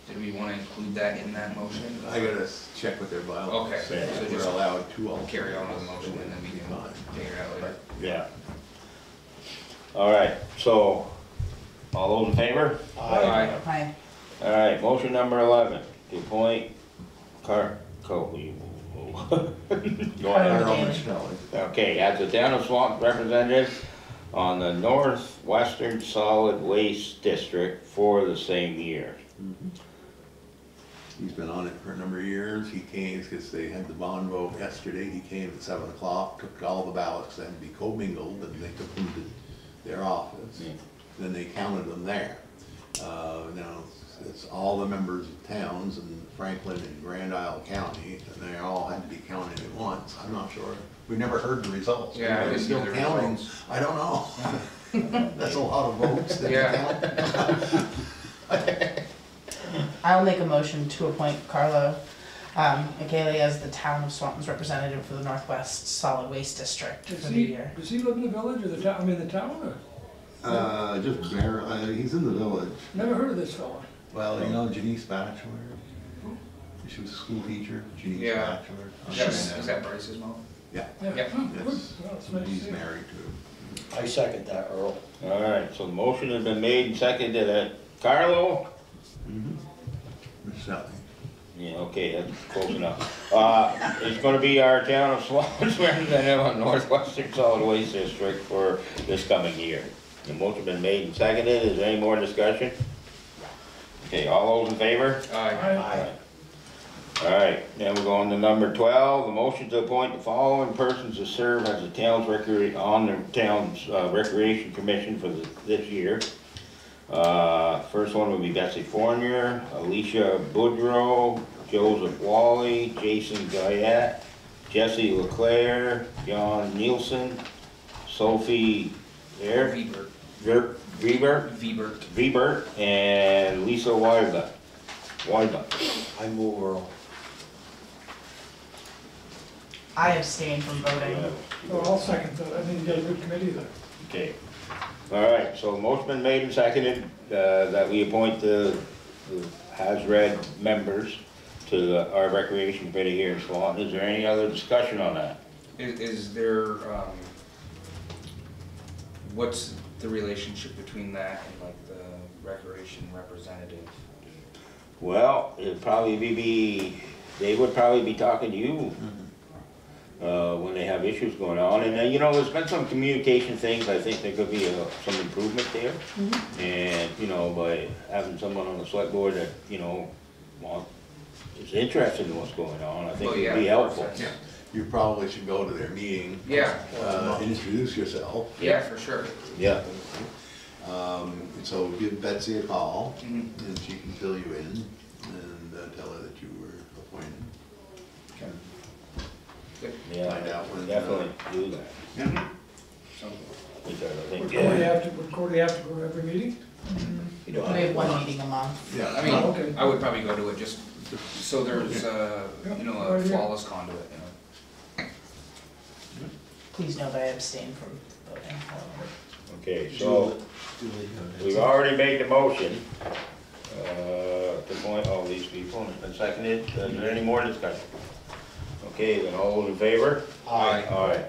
H: Did we want to include that in that motion?
C: I gotta check with their bylaws.
H: Okay, so
C: We're
H: just
C: allowed two alternates.
H: carry on with the motion and then we can figure it out later.
A: Yeah. All right, so, all those in favor?
H: Aye.
B: Aye.
A: All right, motion number 11, to appoint Go ahead. Okay, as the town of Swanton representative on the Northwestern Solid Waste District for the same year.
C: He's been on it for a number of years. He came, because they had the bond vote yesterday, he came at 7 o'clock, took all the ballots, then be commingled, and they took them to their office.
A: Yeah.
C: Then they counted them there. Now, it's all the members of towns in Franklin and Grand Isle County, and they all had to be counted at once. I'm not sure. We never heard the results.
H: Yeah, I
C: They're
H: didn't
C: still
H: hear the
C: counting.
H: results.
C: I don't know. That's a lot of votes that count.
B: I'll make a motion to appoint Carlo Michele as the town of Swanton's representative for the Northwest Solid Waste District for the year.
D: Does he live in the village or the town, I mean the town, or?
C: Just barely, he's in the village.
D: Never heard of this fella.
C: Well, you know Janice Batchelor? She was a school teacher, Janice
H: Yeah.
C: Batchelor.
H: Is that Bryce's mom?
C: Yeah,
D: Yeah.
H: Yep.
D: Oh, good.
C: yes.
D: Well, it's nice to
C: He's
D: see.
C: married to
E: I second that, Earl.
A: All right, so the motion has been made and seconded at Carlo?
C: Miss Sally.
A: Yeah, okay, that's close enough. It's gonna be our town of Swanton's representative on Northwestern Solid Waste District for this coming year. The motion been made and seconded, is there any more discussion? Okay, all those in favor?
H: Aye.
E: Aye.
A: All right, now we're going to number 12, the motion to appoint the following persons to serve as the town's recreation commission for this year. First one would be Betsy Fournier, Alicia Boudreau, Joseph Wally, Jason Guyette, Jesse Leclerc, John Nielsen, Sophie
H: Viebert.
A: Viebert, and Lisa Weiba.
E: I move, Earl.
B: I abstain from voting.
D: So I'll second that, I think you got a good committee there.
A: Okay. All right, so motion been made and seconded, that we appoint the has-read members to our recreation committee here in Swanton. Is there any other discussion on that?
H: Is there, what's the relationship between that and like the recreation representative?
A: Well, it'd probably they would probably be talking to you when they have issues going on. And you know, there's been some communication things, I think there could be some improvement there. And, you know, by having someone on the select board that, you know, is interested in what's going on, I think
H: Well,
A: it'd be
H: yeah,
A: helpful.
H: yeah.
C: You probably should go to their meeting.
H: Yeah.
C: Introduce yourself.
H: Yeah, for sure.
A: Yeah.
C: So give Betsy a call,
H: Mhm.
C: and she can fill you in, and tell her that you were appointed.
H: Good.
A: Yeah,
C: Find out when,
A: definitely do that.
C: Yeah.
A: Because I think,
D: Would Cody have to go to every meeting?
E: You don't
B: We have one meeting a month.
C: Yeah.
H: I mean,
D: Oh, okay.
H: I would probably go to it just so there's, you know, a
D: Right here.
H: flawless conduit, you know.
B: Please note I abstain from voting, however.
A: okay, so we've already made the motion to appoint all these people, and it's been seconded. Is there any more discussion? Okay, then all those in favor?
H: Aye.
A: Aye.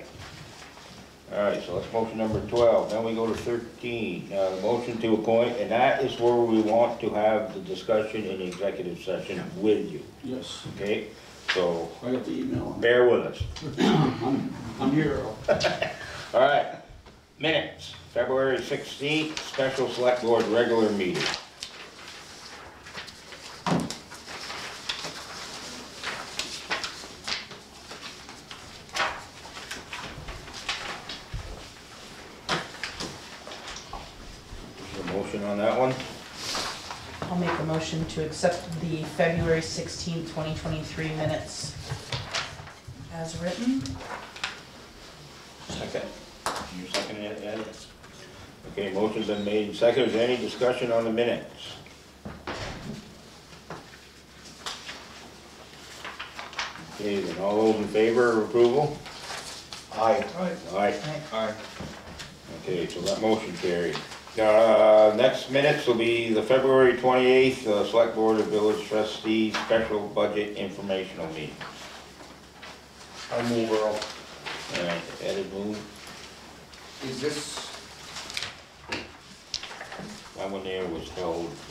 A: All right, so that's motion number 12. Then we go to 13, the motion to appoint, and that is where we want to have the discussion in executive session with you,
F: Yes,
A: okay? So
F: I got the email.
A: bear with us.
F: I'm here.
A: All right, minutes, February 16th, special select board regular meeting. Is there a motion on that one?
B: I'll make a motion to accept the February 16th, 2023 minutes as written.
A: Second. You second it, Ed? Okay, motion's been made and seconded. Is there any discussion on the minutes? Okay, then all those in favor of approval?
E: Aye.
D: All right,
A: Aye.
H: Aye.
A: Okay, so that motion carried. Next minutes will be the February 28th, Select Board of Village Trustees Special Budget Informational Meeting.
E: I'll move, Earl.
A: All right, Ed had moved.
H: Is this,
A: That one there was held with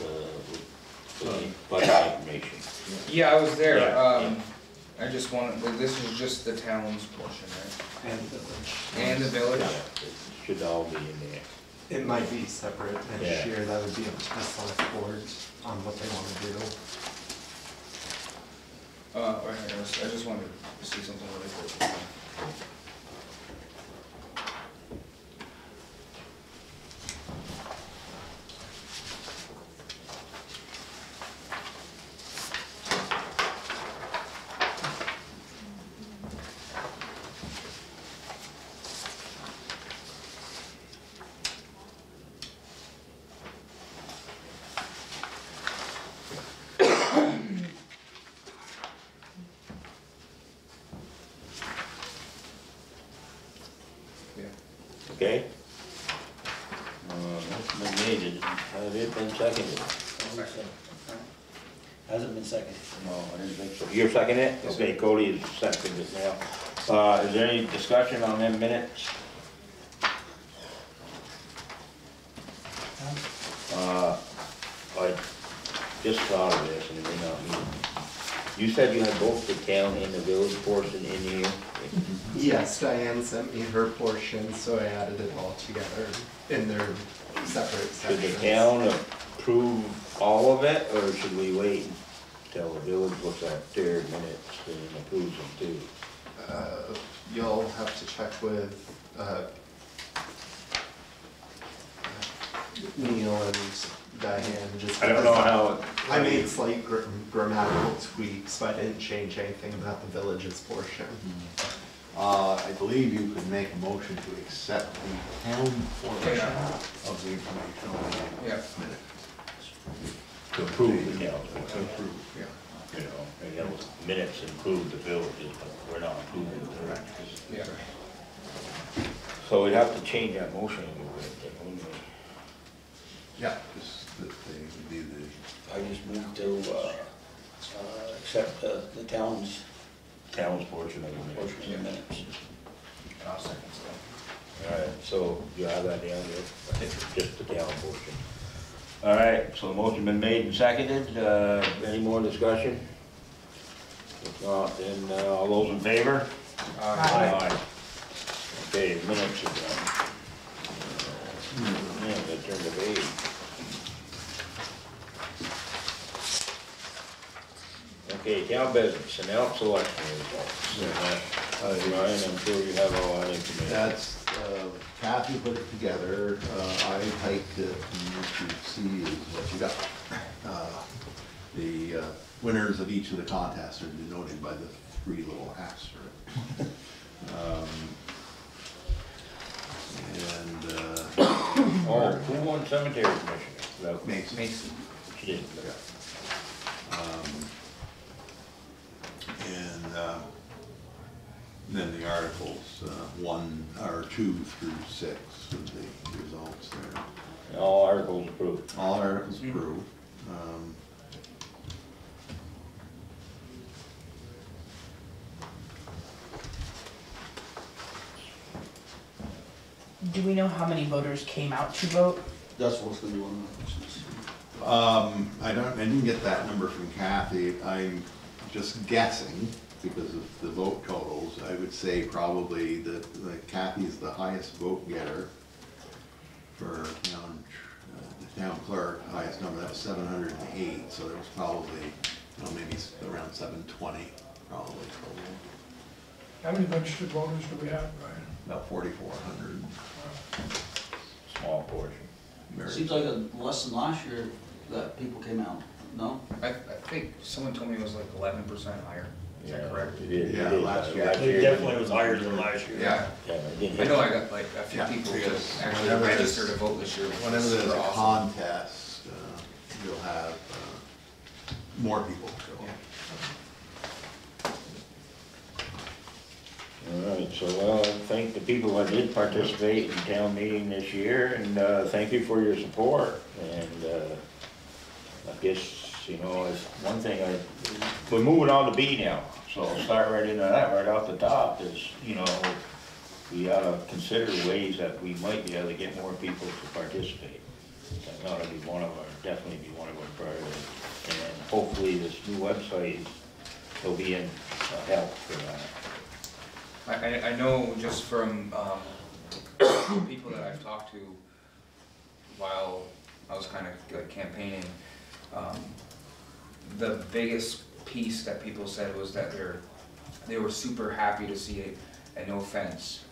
A: the budget information.
H: yeah, I was there,
A: Yeah,
H: I just wanted, this is just the town's portion, right?
G: And village.
H: And the village?
A: Yeah, it should all be in there.
G: It might be separate
A: Yeah.
G: next year, that would be up to the select board on what they want to do.
H: I just wanted to see something really quick.
A: Okay? Motion been made, has it been seconded?
E: Hasn't been seconded.
A: No, I didn't think so. You're seconding it?
H: Yes,
A: Okay, Cody is seconding it now. Is there any discussion on them minutes? I just thought of this and it may not mean. You said you had both the town and the village portion in here?
G: Yes, Diane sent me her portion, so I added it all together in their separate
A: Should
G: sections.
A: the town approve all of it, or should we wait until the village looks at their minutes and approves them too?
G: You'll have to check with, Neil and Diane, just.
A: I don't know how,
G: I made slight grammatical tweaks, but I didn't change anything about the village's portion.
C: I believe you could make a motion to accept the town portion of the informational
H: Yeah.
C: minutes.
A: to approve the town,
C: To approve.
H: Yeah.
A: you know, and those minutes include the villages, but we're not approving the So we'd have to change that motion a little bit, wouldn't we?
C: Yeah, just that they would be the,
B: I just moved to, accept the town's
A: Town's portion of the minute.
B: portion of the minutes.
H: And I'll second so.
A: All right, so you have that down there? I think it's just the town portion. All right, so the motion been made and seconded. Any more discussion? If not, then all those in favor? Aye. Okay, minutes are done. Man, they turned the page. Okay, town business, announce election results. Ryan, I'm sure you have all that information.
C: that's, Kathy put it together, I typed it, and what you see is what you got. The winners of each of the contests are denoted by the 3 little asterisks.
A: Oh, who won cemetery commissioner?
C: Mason.
H: Mason.
A: She did.
C: Then the articles, 1 or 2 through 6 with the results there.
A: All articles approved.
C: All articles approved.
B: Do we know how many voters came out to vote?
F: That's what's gonna be one of my questions.
C: I didn't get that number from Kathy. I'm just guessing because of the vote totals. I would say probably that Kathy is the highest vote getter for the town clerk, highest number, that was 708, so there was probably, maybe around 720, probably.
D: How many registered voters do we have, Brian?
C: About 4,400.
A: Small portion.
C: Very-
F: Seems like less than last year that people came out, no?
H: I think someone told me it was like 11% higher. Is that correct?
A: It is.
C: Yeah, last year.
A: It definitely was higher than last year.
C: Yeah.
A: Yeah, it didn't
H: I
A: hit.
H: know I got like a few
C: Yeah,
H: people
C: because
H: to actually
C: whenever
H: register
C: there's-
H: to vote this year. which
C: Whenever
H: is
C: there's
H: super
C: a
H: awesome.
C: contest, you'll have more people show up.
A: All right, so well, thank the people that did participate in town meeting this year, and thank you for your support. And I guess, it's one thing we're moving on to B now, so I'll start right into that, right off the top, is, we ought to consider ways that we might be able to get more people to participate. That ought to be definitely be one of our priorities. And hopefully this new website will be in help for that.
H: I know just from people that I've talked to while I was kind of like campaigning, the biggest piece that people said was that they were super happy to see it, and no offense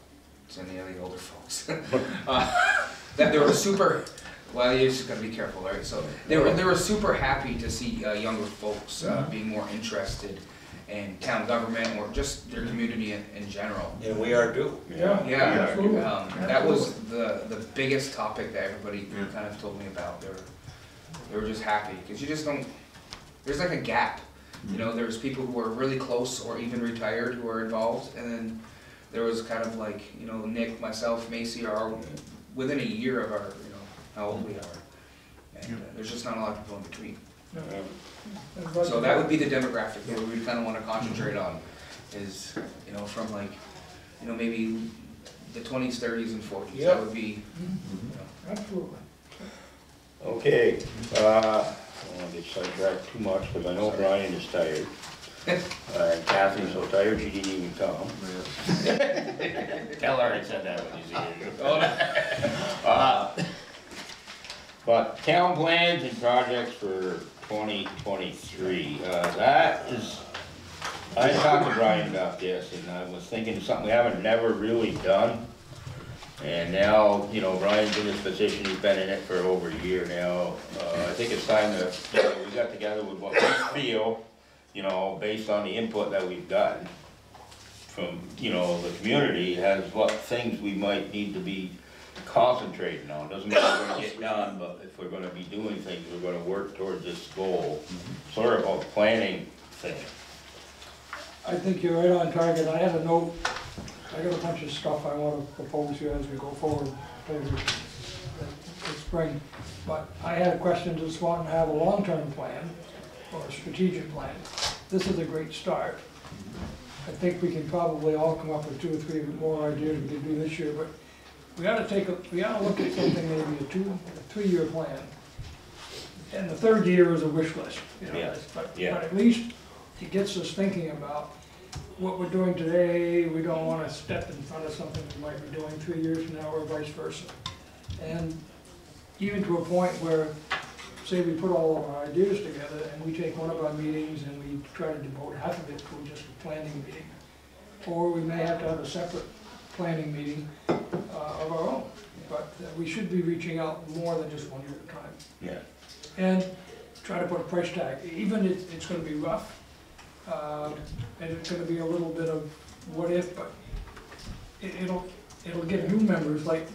H: to any of the older folks, that they were super, well, you just gotta be careful, right? So they were super happy to see younger folks being more interested in town government or just their community in general.
B: And we are too.
D: Yeah.
H: Yeah,
D: absolutely.
H: that was the biggest topic that everybody kind of told me about. They were just happy, because you just don't, there's like a gap. There's people who are really close or even retired who are involved, and then there was kind of like, Nick, myself, Macy are within a year of our, how old we are. And there's just not a lot of people in between.
D: Yeah.
H: So that would be the demographic that we kind of want to concentrate on, is, from like, maybe the 20s, 30s, and 40s.
A: Yep.
H: That would be,
D: Absolutely.
A: Okay, I don't want to get sidetracked too much, because I know Brian is tired. And Kathy's so tired she didn't even come. Tell her I said that when you see her. But town plans and projects for 2023, that is, I talked to Brian about this, and I was thinking of something we haven't never really done. And now, Brian's in this position, he's been in it for over a year now. I think it's time to, we got together with what we feel, based on the input that we've gotten from, the community, has what things we might need to be concentrating on. Doesn't mean we're gonna get done, but if we're gonna be doing things, we're gonna work towards this goal. Sort of a planning thing.
D: I think you're right on target. I had a note, I I got a bunch of stuff I wanna propose here as we go forward over the spring. But I had a question, does Swanton have a long-term plan or a strategic plan? This is a great start. I think we can probably all come up with 2 or 3 more ideas we could do this year, but we ought to look at something, maybe a 3-year plan. And the 3rd year is a wish list, you know,
A: Yeah.
D: but
A: Yeah.
D: at least it gets us thinking about what we're doing today. We don't wanna step in front of something we might be doing 3 years from now, or vice versa. And even to a point where, say we put all of our ideas together and we take one of our meetings and we try to devote half of it to just a planning meeting. Or we may have to have a separate planning meeting of our own. But we should be reaching out more than just one year at a time.
A: Yeah.
D: And try to put a price tag, even if it's gonna be rough, and it's gonna be a little bit of what if, but it'll get new members, like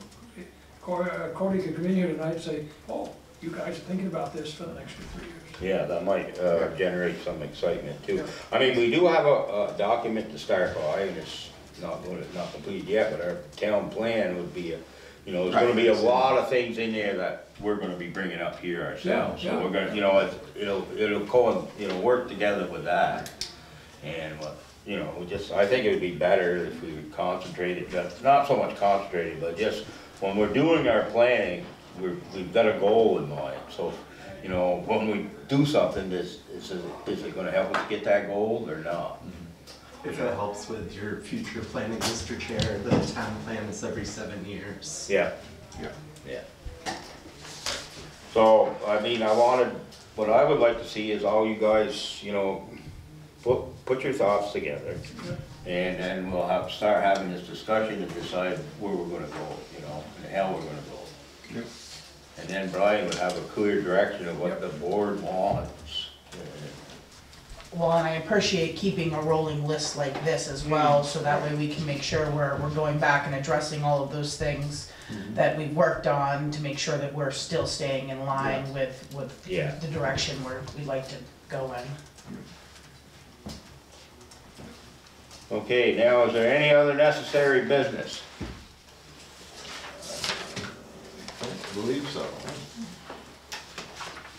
D: Cody could come in here tonight and say, oh, you guys are thinking about this for the next 2 or 3 years.
A: Yeah, that might generate some excitement too.
D: Yeah.
A: I mean, we do have a document to start by, and it's not complete yet, but our town plan would be there's gonna be a lot of things in there that we're gonna be bringing up here ourselves.
D: Yeah,
A: So
D: yeah.
A: we're gonna, it'll work together with that. And I think it would be better if we would concentrate it, not so much concentrated, but just when we're doing our planning, we've got a goal in mind. So, when we do something, is it gonna help us get that goal or not?
G: If it helps with your future planning, Mr. Chair, the town plan is every 7 years.
A: Yeah.
C: Yeah.
A: So, I mean, what I would like to see is all you guys, put your thoughts together. And then we'll start having this discussion and decide where we're gonna go, and how we're gonna go. And then Brian would have a clear direction of what the board wants.
B: Well, and I appreciate keeping a rolling list like this as well, so that way we can make sure we're going back and addressing all of those things that we've worked on to make sure that we're still staying in line with
A: Yeah.
B: the direction where we'd like to go in.
A: Okay, now is there any other necessary business?
C: I believe so.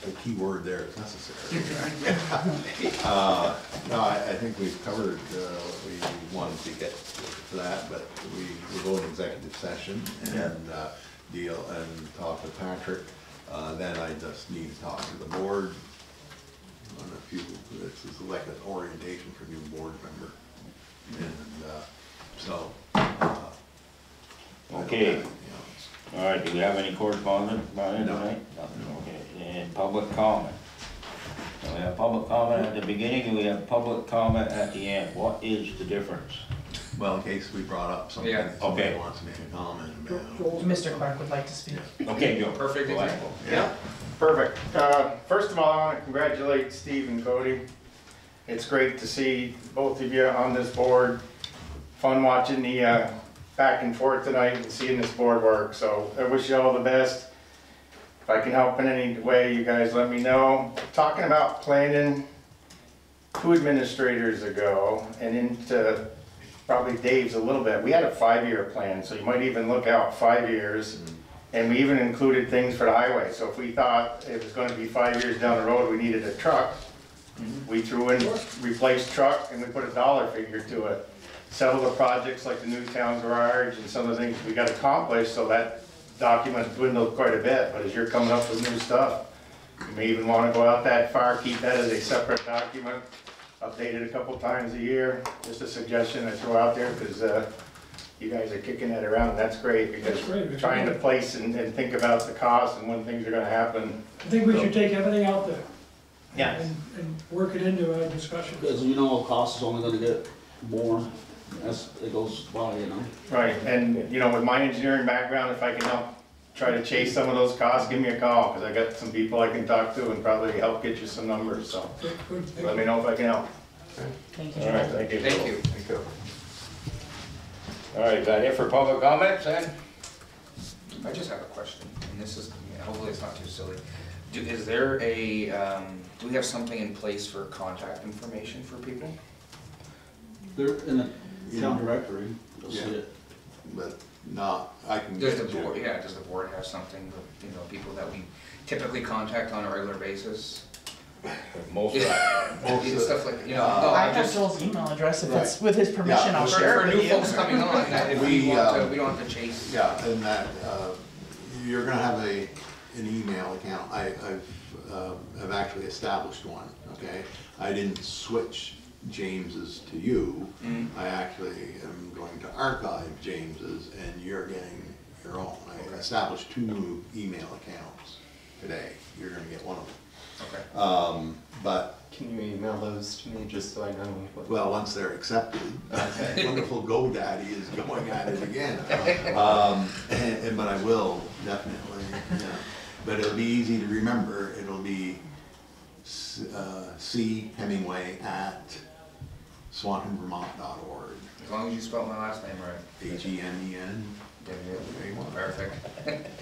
C: The key word there is necessary. No, I think we've covered what we wanted to get to that, but we'll go in executive session and deal and talk with Patrick. Then I just need to talk to the board on a few, this is like an orientation for new board member. And
A: Okay. All right, do we have any correspondence about it
C: No.
A: tonight? Nothing, okay. And public comment? So we have public comment at the beginning and we have public comment at the end. What is the difference?
C: well, in case we brought up something,
H: Yeah.
C: somebody
A: Okay.
C: wants to make a comment about.
D: Joel?
B: Mr. Clark would like to speak.
A: Okay, Joe.
H: Perfect
A: Go ahead.
H: example.
C: Yeah.
I: Perfect. First of all, I want to congratulate Steve and Cody. It's great to see both of you on this board. Fun watching the back and forth tonight and seeing this board work. So I wish you all the best. If I can help in any way, you guys let me know. Talking about planning, 2 administrators ago and into probably Dave's a little bit, we had a 5-year plan, so you might even look out 5 years. And we even included things for the highway. So if we thought it was gonna be 5 years down the road, we needed a truck, we threw in replaced truck and we put a dollar figure to it. Several of the projects like the new town garage and some of the things we got accomplished, so that document dwindled quite a bit. But as you're coming up with new stuff, you may even wanna go out that far, keep that as a separate document, update it a couple times a year. Just a suggestion I throw out there, because you guys are kicking that around, and that's great, because
D: That's great.
I: trying to place and think about the costs and when things are gonna happen.
D: I think we should take everything out there.
I: Yeah.
D: And work it into our discussion.
F: Because cost is only gonna get more as it goes by,
I: Right, and with my engineering background, if I can help try to chase some of those costs, give me a call, because I got some people I can talk to and probably help get you some numbers, so
D: Good.
I: let me know if I can help.
B: Thank you,
A: All right,
B: Joel.
I: Thank you.
H: Thank you.
I: Thank you.
A: All right, is that it for public comments then?
H: I just have a question, and this is, hopefully it's not too silly. Is there do we have something in place for contact information for people?
F: There, in the Town directory, you'll see
C: Yeah.
F: it.
C: But not, I can
H: Does
C: get
H: the board,
C: you.
H: yeah, does the board have something, you know, people that we typically contact on a regular basis?
A: Most of that,
C: Most of-
H: Stuff like, you know,
C: Uh,
H: no,
B: I
H: I
B: have
H: just,
B: Joel's email address, if
C: Right.
B: it's with his permission,
C: Yeah,
B: I'll
H: for,
B: share
H: for
B: it
H: new
B: with you.
H: folks coming on, that if we
C: We,
H: want to,
C: um,
H: we don't have to chase.
C: Yeah, and that, you're gonna have an email account. I've actually established one, okay? I didn't switch James's to you.
H: Mm.
C: I actually am going to archive James's and you're getting your own. I established 2 new email accounts today. You're gonna get one of them.
H: Okay.
C: But,
G: Can you email those to me just so I know what?
C: well, once they're accepted, wonderful GoDaddy is going at it again. But I will definitely, yeah. But it'll be easy to remember. It'll be C. Hemingway at swantonvermont.org.
H: As long as you spell my last name right.
C: H-E-M-E-N.
H: There you go. Perfect.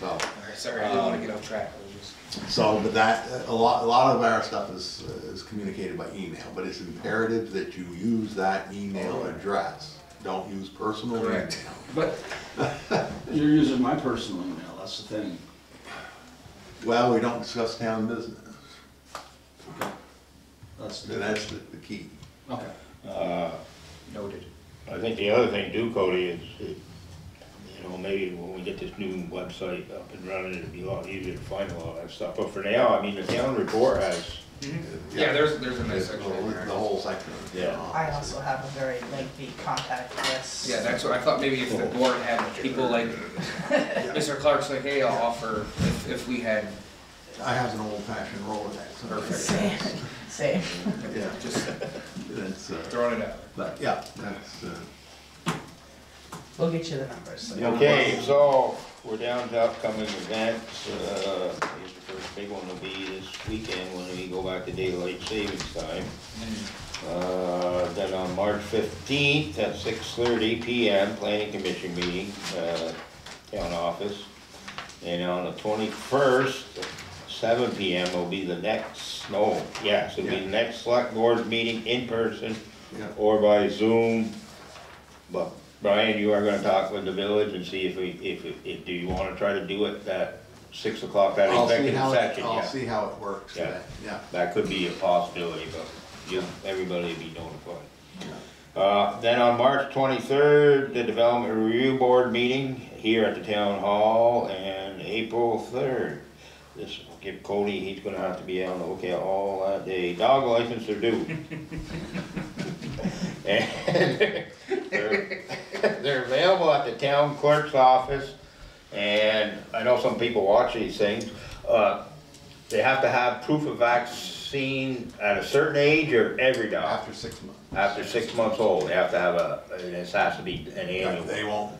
C: So,
H: Alright, sorry, I didn't want to get off track. I was just-
C: so, but that, a lot of our stuff is communicated by email, but it's imperative that you use that email address. Don't use personal email.
H: Correct.
F: But you're using my personal email, that's the thing.
C: Well, we don't discuss town business.
F: That's
C: So that's the key.
F: Okay.
H: Noted.
A: I think the other thing too, Cody, is, you know, maybe when we get this new website up and running, it'll be a lot easier to find a lot of that stuff. But for now, I mean, the town report has,
H: Yeah, there's a nice
C: It's
H: section in there.
C: the whole section.
A: Yeah.
B: I also have a very lengthy contact list.
H: Yeah, that's what I thought, maybe if the board had people like, Mr. Clark's like, hey, I'll offer, if we had,
C: I have an old fashioned Rolodex.
H: Perfect.
B: Same.
C: Yeah,
H: just
C: that's,
H: throwing it out.
C: but yeah, that's,
B: We'll get you the numbers. so-
A: okay, so we're down to upcoming events. I guess the first big one will be this weekend when we go back to daylight savings time. Then on March 15th at 6:30 PM, planning commission meeting, town office. And on the 21st, 7 PM will be the next, it'll be the next select board meeting in person
C: yeah.
A: or by Zoom. But Brian, you are gonna talk with the village and see if do you wanna try to do it at 6 o'clock, that
C: I'll see
A: executive
C: how,
A: session,
C: I'll
A: yeah.
C: see how it works
A: Yeah.
C: today, yeah.
A: That could be a possibility, but everybody will be notified. Then on March 23rd, the Development Review Board meeting here at the Town Hall, and April 3rd. This will give Cody, he's gonna have to be on the lookout all that day. Dog license are due. And they're available at the town clerk's office, and I know some people watch these things. They have to have proof of vaccine at a certain age or every dog?
C: After 6 months.
A: After 6 months old, they have to have it has to be an annual.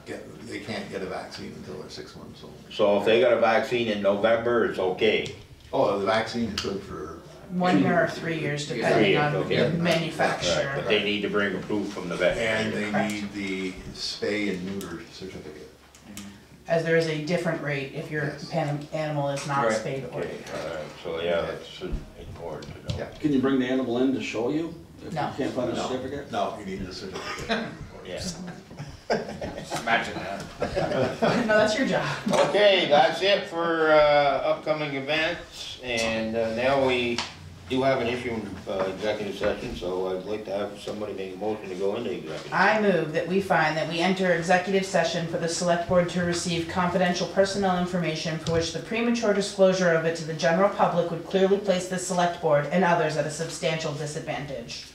C: They can't get a vaccine until they're 6 months old.
A: So if they got a vaccine in November, it's okay.
C: Oh, the vaccine is good for,
B: 1 year or 3 years,
A: 3
B: depending
A: years,
B: on
A: okay.
B: the
A: Right,
B: manufacturer.
A: but they need to bring a proof from the vet.
C: and they
B: Correct.
C: need the spay and neuter certificate.
B: As there is a different rate if your
C: Yes.
B: animal is not
H: Right.
B: spayed or
A: Okay, so yeah, that's important to know.
C: Yeah.
F: Can you bring the animal in to show you? If you
B: No.
F: can't find a
C: No.
F: certificate?
C: No, you need the certificate.
A: Yeah.
H: Imagine that.
B: No, that's your job.
A: Okay, that's it for upcoming events, and now we do have an issue in executive session, so I'd like to have somebody make a motion to go into executive.
B: I move that we find that we enter executive session for the select board to receive confidential personnel information for which the premature disclosure of it to the general public would clearly place the select board and others at a substantial disadvantage.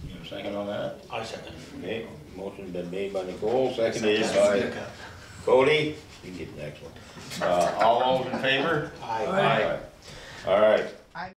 A: You have a second on that?
F: I second.
A: Okay, motion's been made by Nicole, seconded by Cody. You can get the next one. All those in favor?
F: Aye.
A: Aye. All right,